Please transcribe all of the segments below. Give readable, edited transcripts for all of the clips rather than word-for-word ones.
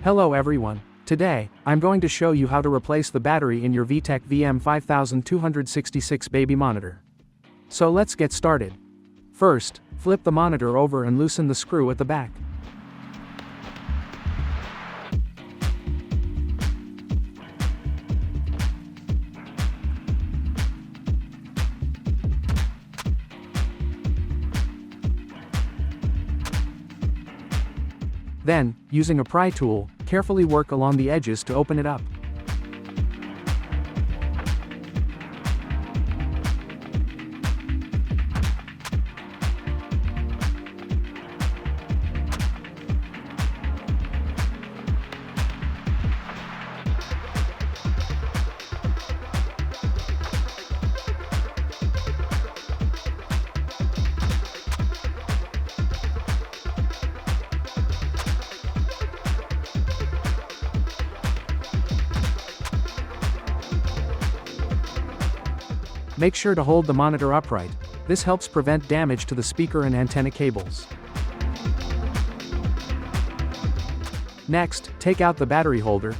Hello everyone. Today, I'm going to show you how to replace the battery in your Vtech VM5266 baby monitor. So let's get started. First, flip the monitor over and loosen the screw at the back. Then, using a pry tool, carefully work along the edges to open it up. Make sure to hold the monitor upright. This helps prevent damage to the speaker and antenna cables. Next, take out the battery holder.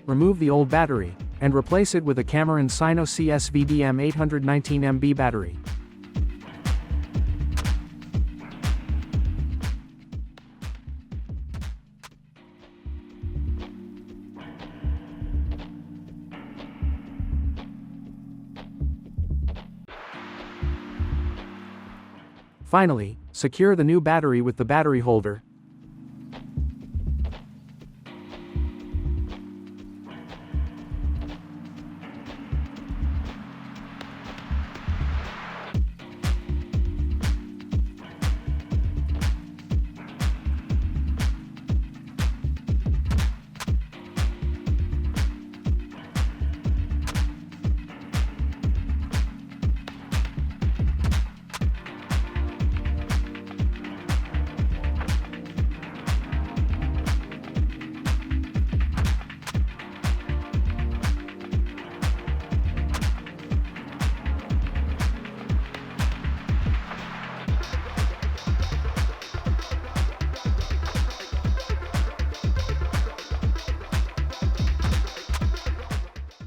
Remove the old battery, and replace it with a Cameron Sino CS-VDM819MB battery. Finally, secure the new battery with the battery holder.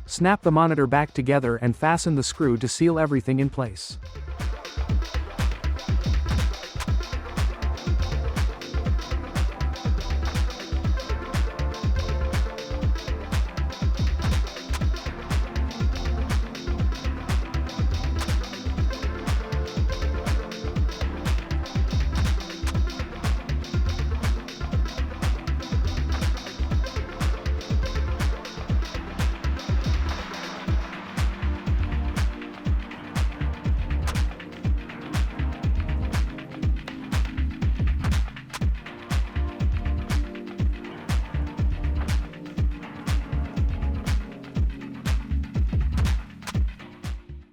Snap the monitor back together and fasten the screw to seal everything in place.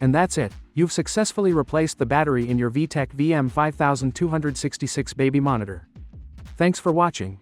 And that's it, you've successfully replaced the battery in your Vtech VM5266 baby monitor. Thanks for watching.